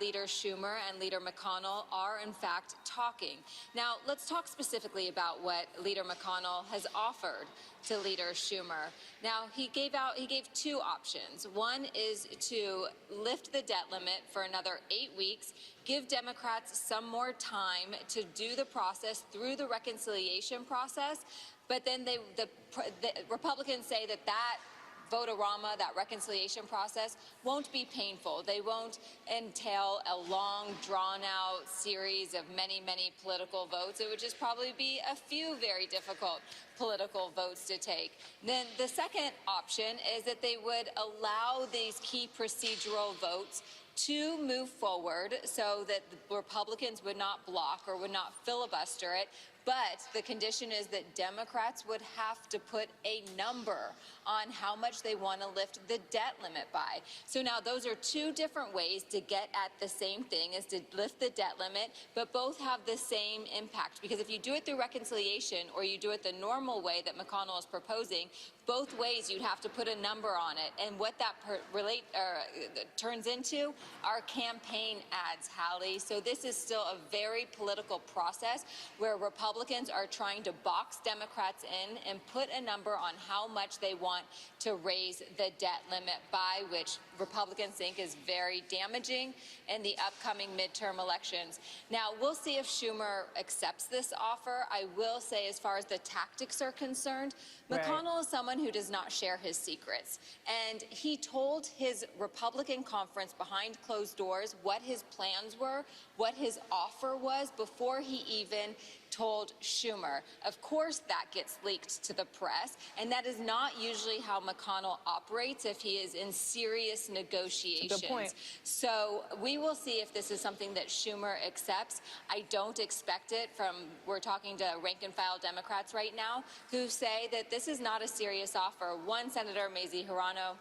Leader Schumer and Leader McConnell are, in fact, talking. Now, let's talk specifically about what Leader McConnell has offered to Leader Schumer. Now, he gave two options. One is to lift the debt limit for another 8 weeks, give Democrats some more time to do the process through the reconciliation process, but then the Republicans say that vote-a-rama, that reconciliation process, won't be painful. They won't entail a long, drawn-out series of many, many political votes. It would just probably be a few very difficult political votes to take. Then the second option is that they would allow these key procedural votes to move forward so that the Republicans would not block or would not filibuster it. But the condition is that Democrats would have to put a number on how much they want to lift the debt limit by. So now those are two different ways to get at the same thing, is to lift the debt limit, but both have the same impact. Because if you do it through reconciliation or you do it the normal way that McConnell is proposing, both ways you'd have to put a number on it. And what that turns into are campaign ads, Hallie. So this is still a very political process where Republicans are trying to box Democrats in and put a number on how much they want to raise the debt limit by, which Republicans think is very damaging in the upcoming midterm elections. Now, we'll see if Schumer accepts this offer. I will say, as far as the tactics are concerned, McConnell is someone who does not share his secrets. And he told his Republican conference behind closed doors what his plans were, what his offer was, before he even told Schumer. Of course, that gets leaked to the press, and that is not usually how McConnell operates if he is in serious negotiations. That's a good point. So we will see if this is something that Schumer accepts. I don't expect it we're talking to rank and file Democrats right now who say that this is not a serious offer. One Senator, Maize Hirono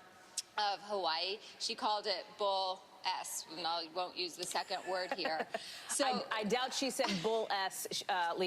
of Hawaii, she called it bull S. No, I won't use the second word here. So I doubt she said bull S.